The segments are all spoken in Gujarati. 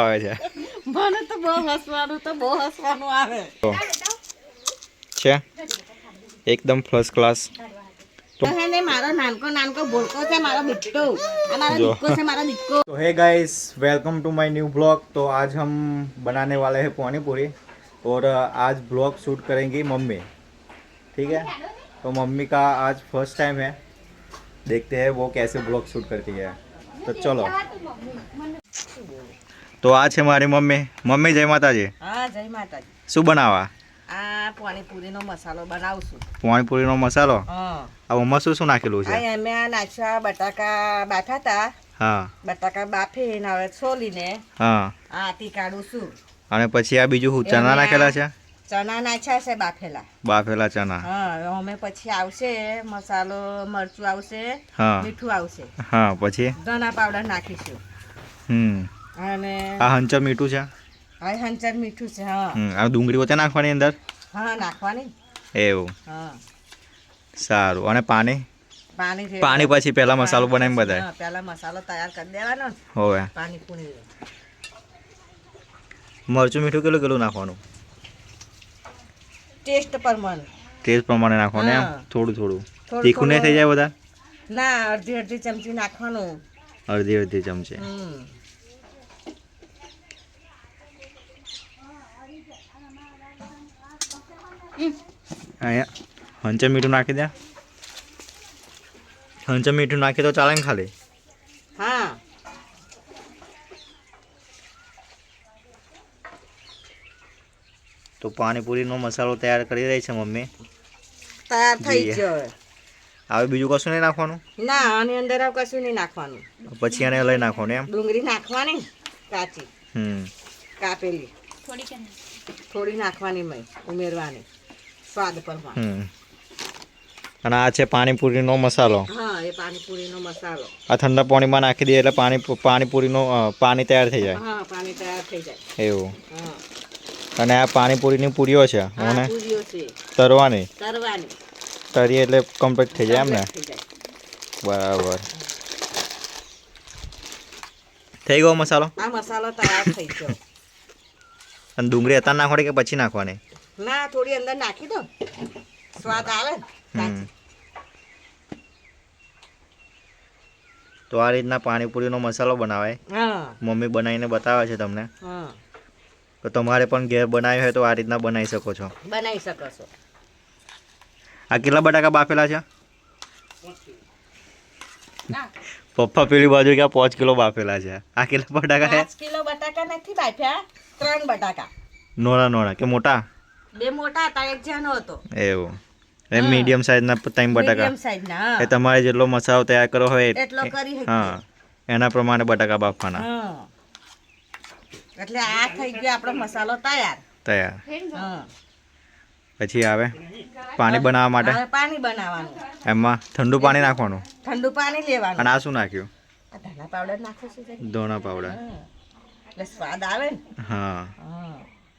આવે છે મને તો બહુ હસવાનું આવે છે એકદમ ફર્સ્ટ ક્લાસ। તો હે ને મારો નાનકો ભોળકો છે મારો बिट्टू हमारा जो। दिक्को से हमारा दिक्को। तो hey guys welcome to my new blog. तो आज हम बनाने वाले हैं पानी पूरी और आज ब्लॉग शूट करेंगी मम्मी, ठीक है। तो मम्मी का आज फर्स्ट टाइम है, देखते हैं वो कैसे ब्लॉग शूट करती है। तो चलो। तो आज है हमारी मम्मी। मम्मी जय माता जी। हाँ जय माता जी। शू बनावा? आ पानीपुरी नो मसालो बनावશું। પાણીપુરીનો મસાલો? હા। આ આમાં શું શું નાખેલું છે? આ અમે નાચા બટાકા બાફાતા, હા બટાકા બાફીને હવે છોલીને હા આટી કાઢું છું। અને પછી આ બીજું શું ચણા નાખેલા છે? ચણા નાખ્યા છે બાફેલા। બાફેલા ચણા। હા અમે પછી આવશે મસાલો મરચું આવશે, હા મીઠું આવશે, હા પછી ધના પાવડર નાખીશું। અને આ હંચર મીઠું છે? હા હંચર મીઠું છે। હા આ ડુંગળી હોતે નાખવાની અંદર? હા નાખવાની। એવું? હા સારું। અને પાણી? પાણી પાણી પછી પહેલા મસાલો બનાવીને બતાય? હા પહેલા મસાલો તૈયાર કરી દેવાનો ને હોવે। પાણી પૂરી મરચું મીઠું કેટલું કેટલું નાખવાનું? ટેસ્ટ પ્રમાણે। ટેસ્ટ પ્રમાણે નાખવાનું એમ? હા। થોડું થોડું થોડું તીખું નહીં થઈ જાય બધા? ના અડધી અડધી ચમચી નાખવાનું। અડધી અડધી ચમચી। અહીંયા હંચર મીઠું નાખી દે। હંચર મીઠું નાખી તો ચાલે ને ખાલી? હા તો પાણીપુરીનો મસાલો તૈયાર કરી રહી છે મમ્મી। તૈયાર થઈ જોઈએ। ગયો। હવે બીજું કશું નહીં નાખવાનું? ના આની અંદર આ કશું નહીં નાખવાનું। પછી એને લઈ નાખવાનું એમ? ડુંગળી નાખવાની કાચી કાપેલી થોડી નાખવાની મય ઉમેરવાની સ્વાદ પ્રમાણે। અને આ છે પાણીપુરીનો મસાલો। હા એ પાણીપુરીનો મસાલો। આ ઠંડા પાણીમાં નાખી દઈએ એટલે પાણીપુરીનો પાણી તૈયાર થઈ જાય? હા પાણી તૈયાર થઈ જાય। એવું? હા અને આ પાણીપુરીની પૂરીઓ છે હા પૂરીઓ છે તરવાની? તરવાની તરીએ એટલે કમ્પ્લીટ થઈ જાય એમ ને? થઈ જાય। બરાબર। થઈ ગયો મસાલો? આ મસાલો તૈયાર થઈ ગયો। અને ડુંગળી અત્યારે નાખવાની કે પછી નાખવાની? ના થોડી અંદર નાખી દો સ્વાદ આવે ને કાચી। તો આ રીતના પાણીપુરીનો મસાલો બનાવાય। હા મમ્મી બનાવીને બતાવે છે તમને। હા તો તમારે પણ ઘેર બનાવ્યું હોય તો આ રીતના બનાવી શકો છો। બનાવી શકો છો। આ કેટલા બટાકા બાફેલા છે? પપ્પા પેલી બાજુ ક્યાં 5 કિલો બાફેલા છે। આ કેટલા બટાકા છે? 5 કિલો બટાકા નથી બાફ્યા, 3 બટાકા। નોણા નોણા કે મોટા? બે મોટા હતા એક જાનો હતો। એવું? એ મીડિયમ સાઈઝના 3 બટાકા? મીડિયમ સાઈઝના। એ તમારે જેટલો મસાલો તૈયાર કરો હોય એટલો કરી શકીએ। હા એના પ્રમાણે બટાકા બાફવાના। હા એટલે આ થઈ ગયો આપણો મસાલો તૈયાર। તૈયાર। હા પછી આવે પાણી બનાવવા માટે? હવે પાણી બનાવવાનું। એમાં ઠંડુ પાણી નાખવાનું? ઠંડુ પાણી લેવાનું। અને આ શું નાખ્યું? આ ધના પાવડર નાખો છો ધણા પાવડર? એટલે સ્વાદ આવે ને? હા હા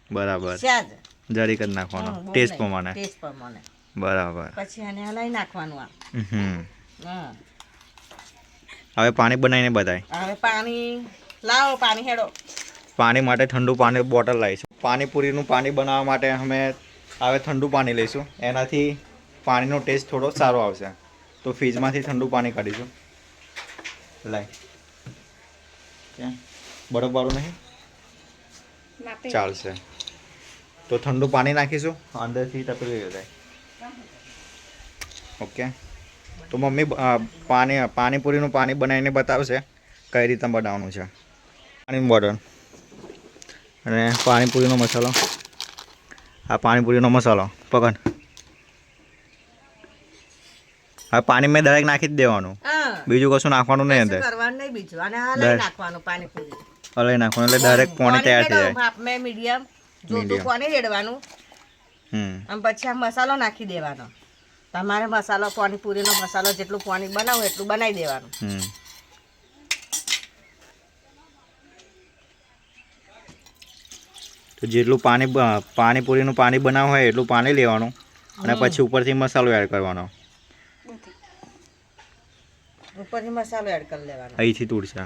બરાબર। સ્વાદ જરીક જ નાખવાનો ટેસ્ટ પ્રમાણે? ટેસ્ટ પ્રમાણે। બરાબર। પછી આને હલાઈ નાખવાનું આ। હા હવે પાણી બનાવીને બતાય। હવે પાણી લાવો, પાણી હેડો। પાણી માટે ઠંડુ પાણી બોટલ લાવીશું। પાણીપુરીનું પાણી બનાવવા માટે અમે હવે ઠંડુ પાણી લઈશું, એનાથી પાણીનો ટેસ્ટ થોડો સારો આવશે। તો ફ્રીજમાંથી ઠંડુ પાણી કાઢીશું। લાય ક્યાં બરફવાળું નહીં ચાલશે। તો ઠંડુ પાણી નાખીશું અંદરથી તપેલી જાય। ઓકે તો મમ્મી પાણીપુરીનું પાણી બનાવીને બતાવશે કઈ રીતે બનાવવાનું છે। પાણીની બોટલ અને પાણીપુરીનો મસાલો। આ પાણીપુરીનો મસાલો પકડ। હવે પાણી મેં દરેક નાખી જ દેવાનું, બીજું કશું નાખવાનું નહીં અંદર? કરવાનું નહીં બીજું, અને હલાઈ નાખવાનું પાણીપુરી। હલાઈ નાખવાનું એટલે ડાયરેક્ટ પાણી તૈયાર થઈ જાય। ભાપ મેં મીડિયમ જોતું પાણી રેડવાનું અને પછી આ મસાલો નાખી દેવાનો। તમારે મસાલો પાણીપુરીનો મસાલો જેટલું પાણી બનાવો એટલું બનાવી દેવાનું। તો જેટલું પાણીપુરીનું પાણી બનાવવું હોય એટલું પાણી લેવાનું અને પછી ઉપરથી મસાલો એડ કરવાનો। ઉપરથી મસાલો એડ કરી લેવાનો। અહીંથી તૂટશે।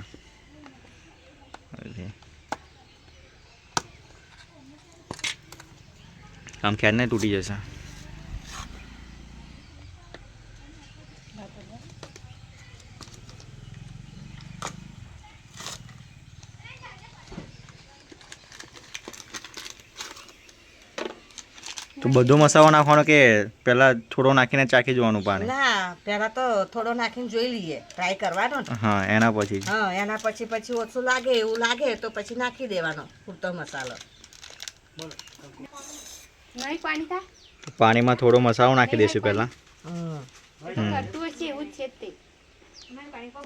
આમ ખેરને તૂટી જશે. તો બધો મસાલો નાખવાનો કે પહેલા થોડો નાખીને ચાખી જોવાનું પાણી? ના, પહેલા તો થોડો નાખીને જોઈ લઈએ, ટ્રાય કરવાનો ને. હા, એના પછી હા, એના પછી ઓછું લાગે એવું લાગે તો પછી નાખી દેવાનો પૂરતો મસાલો. પાણીમાં થોડો મસાલો નાખી દઈશું પહેલા.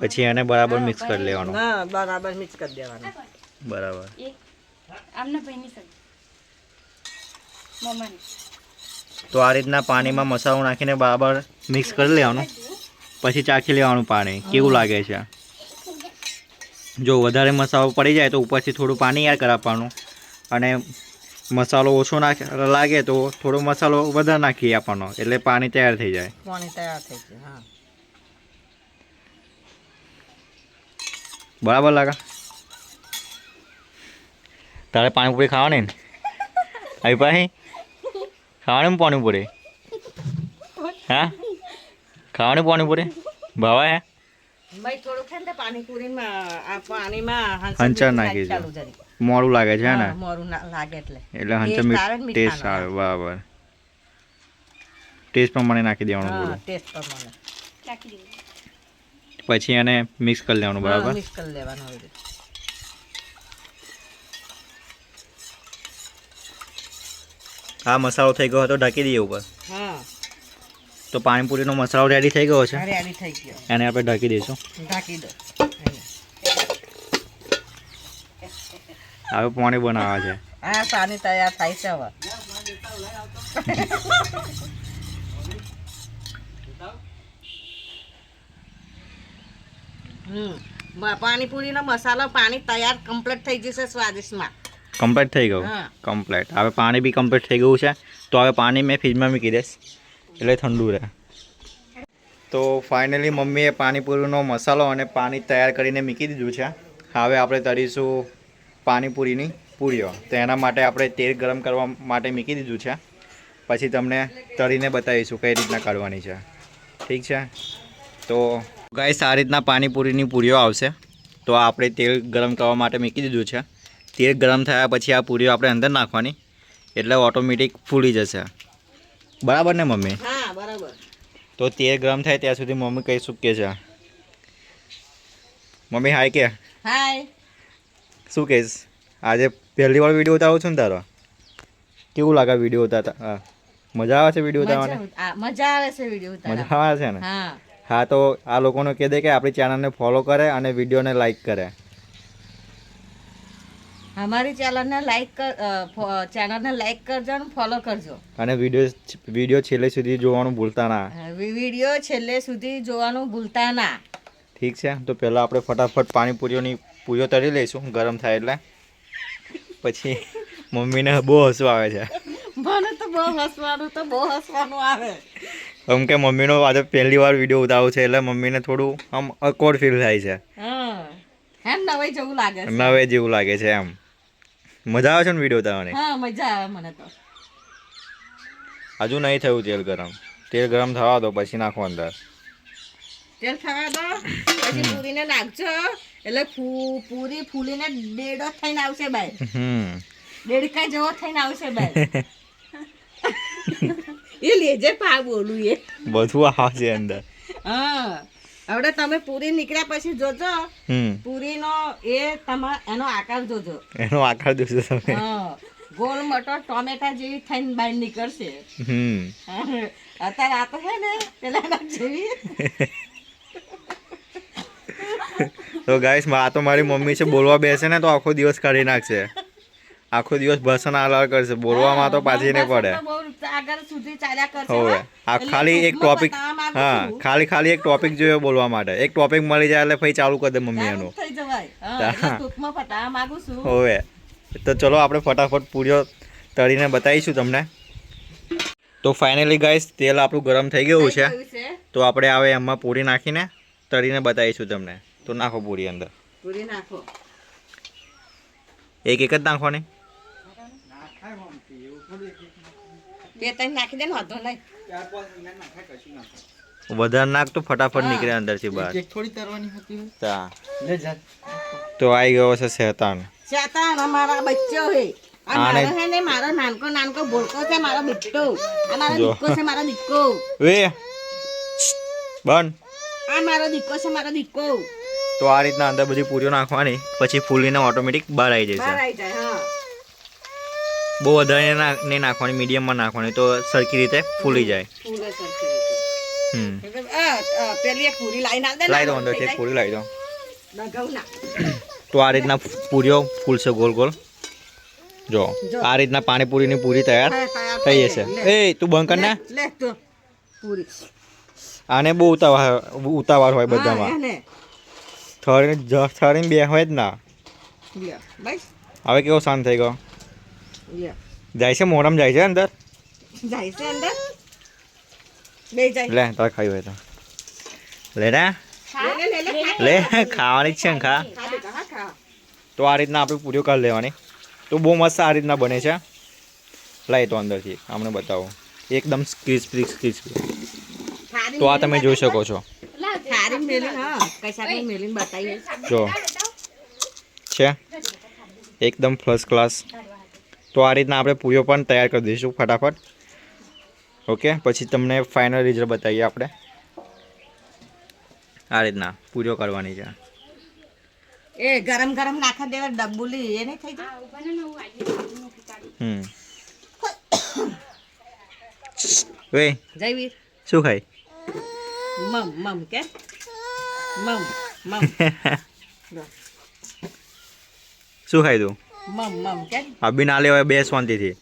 પછી એને બરાબર મિક્સ કરી લેવાનું. હા, બરાબર મિક્સ કરી દેવાનું. બરાબર. તો આ રીતના પાણીમાં મસાલો નાખીને બરાબર મિક્સ કરી લેવાનું. પછી ચાખી લેવાનું પાણી કેવું લાગે છે. જો વધારે મસાલો પડી જાય તો ઉપરથી થોડું પાણી એડ કરાવવાનું, અને મસાલો ઓછો લાગે તો થોડો મસાલો વધારે નાખી આપવાનો, એટલે પાણી તૈયાર થઈ જાય. પાણી તૈયાર થઈ જાય. હા, બરાબર લાગે. તારે પાણીપુરી ખાવાની ને? આવી પાછી ખાવાની પાણીપુરી? હા, ખાવાની પાણીપુરી ભાવે હે? ભાઈ થોડું છે ને પાણીમાં હંચર નાખી છે. મોડું લાગે છે ને? મોરું લાગે એટલે હંચર ટેસ્ટ આવે. બરાબર, ટેસ્ટ પ્રમાણે નાખી દેવાનું થોડું. ટેસ્ટ પ્રમાણે પછી એને મિક્સ કરી લેવાનું. બરાબર, મિક્સ કરી લેવાનું. આ મસાલો થઈ ગયો તો ઢાંકી દઈએ ઉપર. હા, તો પાણીપુરીનો મસાલો રેડી થઈ ગયો છે. રેડી થઈ ગયો. એને આપણે ઢાંકી દઈશું. ઢાંકી દો. હવે પાણી બનાવવા છે. હા, પાણી તૈયાર થાય છે હવે. પાણીપુરીનો મસાલો પાણી તૈયાર કમ્પ્લીટ થઈ જશે સ્વાદિષ્ટમાં. કમ્પ્લીટ થઈ ગયું. કમ્પ્લીટ. હવે પાણી બી કમ્પ્લીટ થઈ ગયું છે. તો હવે પાણી મેં ફ્રીજમાં મૂકી દઈશ એટલે ઠંડુ રહે. તો ફાઇનલી મમ્મીએ પાણીપુરીનો મસાલો અને પાણી તૈયાર કરીને મૂકી દીધું છે. હવે આપણે તળીશું પાણીપુરીની પૂરીઓ. તો એના માટે આપણે તેલ ગરમ કરવા માટે મૂકી દીધું છે. પછી તમને તળીને બતાવીશું કઈ રીતના કાઢવાની છે. ઠીક છે? તો ગાઈસ, આ રીતના પાણીપુરીની પૂરીઓ આવશે. તો આપણે તેલ ગરમ કરવા માટે મૂકી દીધું છે. તેલ ગરમ થયા પછી આ પૂરીઓ આપણે અંદર નાખવાની, એટલે ઓટોમેટિક ફૂલી જશે. બરાબર ને મમ્મી? હા, બરાબર. તો તેલ ગરમ થાય ત્યાં સુધી મમ્મી કઈ શું કે છે? મમ્મી હાય કે? હાય. શું કહીશ? આજે પહેલી વાર વિડીયો ઉતારું છું ને તારો? કેવું લાગે વિડીયો ઉતારતા? મજા આવે છે વિડીયો ઉતારવાની? મજા આવે છે વિડીયો ઉતારવાની. મજા આવે છે ને? હા. હા, તો આ લોકોને કહી દે કે આપણી ચેનલને ફોલો કરે અને વિડીયોને લાઈક કરે. અમારી ચેનલને લાઈક કરજો અને ફોલો કરજો. અને વિડીયો છેલ્લે સુધી જોવાનું ભૂલતા ના. વિડીયો છેલ્લે સુધી જોવાનું ભૂલતા ના. ઠીક છે? તો પહેલાં આપણે ફટાફટ પાણીપુરીઓની પૂરીઓ તળી લઈશું ગરમ થાય એટલે. પછી મમ્મીને બહુ હસવું આવે છે. મને તો બહુ હસવાનું આવે. એમ કે મમ્મીનો આજે પહેલી વાર વિડીયો ઉતારું છે એટલે મમ્મીને થોડું આમ અકવર્ડ ફીલ થાય છે. એમ નવાઈ જેવું લાગે છે. નવાઈ જેવું લાગે છે એમ. મજા આવે છે ને વિડીયો ઉતારવાની? હા, મજા આવે મને તો. હજુ નહીં થયું તેલ ગરમ. તેલ ગરમ થવા દો પછી નાખો અંદર. તેલ થવા દો પછી પૂરીને નાખજો એટલે પૂરી ફૂલીને ડેડો થઈને આવશે ભાઈ. ડેડકા જેવો થઈને આવશે ભાઈ. એ લેજે પા બોલું એ બધું આવશે અંદર. હા, હવે તમે પૂરી નીકળ્યા પછી જોજો પૂરીનો એનો આકાર જોજો. એનો આકાર જોજો તમે. હા, ગોળ મટર ટોમેટા જેવી થઈને બહાર નીકળશે. અત્યારે આ તો છે ને પેલા જેવી. તો ગાઈસ, આ તો મારી મમ્મી છે, બોલવા બેસે ને તો આખો દિવસ કાઢી નાખશે. આખો દિવસ ભાષણ આલાર કરશે. બોલવામાં તો પાછી નહીં પડે. હવે આ ખાલી એક ટોપિક, હા, ખાલી એક ટોપિક જોઈએ બોલવા માટે. એક ટોપિક મળી જાય એટલે પછી ચાલુ કરી દે મમ્મી એનું. હવે તો ચલો આપણે ફટાફટ પૂરીઓ તળીને બતાવીશું તમને. તો ફાઇનલી ગાઈસ, તેલ આપણું ગરમ થઈ ગયું છે. તો આપણે હવે એમાં પૂરી નાખીને તળીને બતાવીશું તમને. તો નાખો પૂરી અંદર. પૂરી નાખો. એક જ નાખવાની? બે ત્રણ નાખી દે ને વાંધો નહીં. વધારે નાખ તો ફટાફટ હા. નીકળે અંદરથી બહાર. થોડી તરવાની હતી તા. લે જા તો આવી ગયો છે શેતાન. શેતાન અમારા બચ્ચો હે આ આને- મારો હે ને મારો નાનકો ભોળકો છે મારો બિટ્ટો આ મારો જો. દીકો છે મારો દીકો વે બન. આ મારો દીકો છે મારો દીકો તો આ રીતના અંદર બધી પૂરીઓ નાખવાની પછી ફૂલીને ઓટોમેટિક બહાર આવી બહાર જશે. આવી જાય હા બહુ વધારે નહીં નાખવાની, મીડિયમમાં નાખવાની તો સરખી રીતે ફૂલી જાય. ફૂલે સરખી રીતે. હમ પેલી એક પૂરી લાઈન આલ દે લાવી દો અંદરથી એક પૂરી લાવી દો. ડગાઉ ના તો આ રીતના પૂરીઓ ફૂલશે ગોલ ગોલ. જો જો. આ રીતના પાણીપુરીની પૂરી તૈયાર તૈયાર થઈ થઈ જશે. ગઈ. એ તું બંધ કર ને. લે તો પૂરી આને બહુ ઉતાવળ હોય બધામાં. હા, એને. થરીને બે હોય જ ના. લ્યો, બસ હવે કેવો શાંત થઈ ગયો. લ્યો. જાય છે મોરમ જાય છે અંદર. જાય છે અંદર બે જાય લે તારે ખાઈ હોય તો લે ને લે લે ખાવાની જ છે ને ખા. ખા બેટા, હા, ખા. તો આ રીતના આપણે પૂરીઓ કરી લેવાની. તો બહુ મસ્ત આ રીતના બને છે. લાવી તો અંદરથી અમને બતાવો એકદમ ક્રિસ્પી ક્રિસ્પી. થાળી તો આ તમે જોઈ શકો છો. થાળી મેલીને, હા, કશાકમાં મેલીને બતાવીએ. જો છે એકદમ ફર્સ્ટ ક્લાસ. તો આ રીતના આપણે પૂરીઓ પણ તૈયાર કરી દઈશું ફટાફટ. ઓકે પછી તમને ફાઇનલ રિઝલ્ટ બતાવીએ આપણે. આ રીતના પૂરીઓ કરવાની છે. એ ગરમ ગરમ નાખા દેવા ડબ્બુલી એ નહીં થઈ જાય હમ વે જયવીર શું ખાય? મમ કે મમ શું ખાય તું? મમ કે અભી ના લેવાય બે શાંતિથી.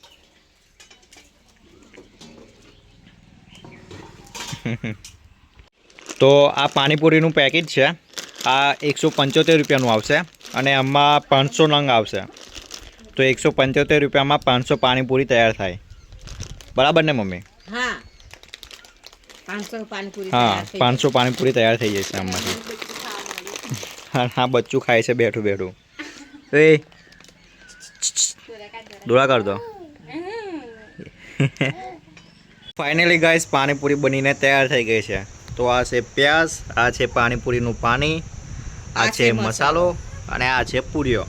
તો આ પાણીપુરીનું પેકેજ છે. આ 175 રૂપિયાનું આવશે અને આમાં 500 નંગ આવશે. તો 175 રૂપિયામાં 500 પાણીપુરી તૈયાર થાય. બરાબર ને મમ્મી? હા 500 પાણીપુરી હા તૈયાર થઈ 500 પાણીપુરી તૈયાર થઈ જશે આમાંથી. હા બચ્ચું ખાય છે બેઠું બેઠું. એ દોડા કર દો. ફાઇનલી ગાઈસ પાણીપુરી બનીને તૈયાર થઈ ગઈ છે. તો આ છે પ્યાઝ, આ છે પાણીપુરીનું પાણી, આ છે મસાલો અને આ છે પૂરીઓ.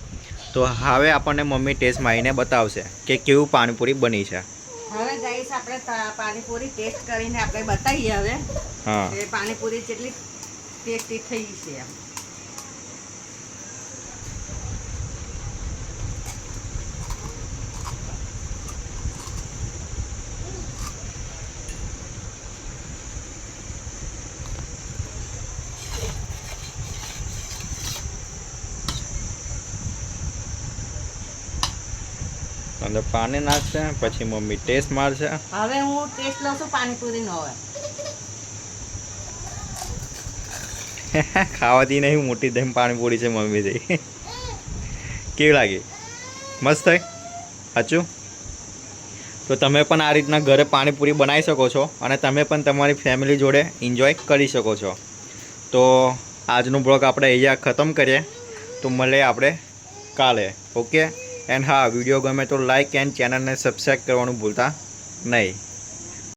તો હવે આપણને મમ્મી ટેસ્ટ મારીને બતાવશે કે કેવું પાણીપુરી બની છે. હવે ગાઈસ આપણે પાણીપુરી ટેસ્ટ કરીને આપણે બતાવીએ હવે હા કે પાણીપુરી કેટલી ટેસ્ટી થઈ છે એમ. અંદર પાણી નાખશે પછી મમ્મી ટેસ્ટ મારશે. હવે હું ટેસ્ટ લઉં છું પાણીપુરી નો હવે ખાવાથી નહીં મોટી દહીં પાણીપુરી છે મમ્મીથી. કેવી લાગી? મસ્ત થઈ સાચું? તો તમે પણ આ રીતના ઘરે પાણીપુરી બનાવી શકો છો અને તમે પણ તમારી ફેમિલી જોડે એન્જોય કરી શકો છો. તો આજનો બ્લોગ આપણે અહીંયા ખતમ કરીએ. તો મળીએ આપણે કાલે. ઓકે એન્ડ હા વિડીયો ગમે તો લાઇક એન્ડ ચેનલને સબસ્ક્રાઈબ કરવાનું ભૂલતા નહીં.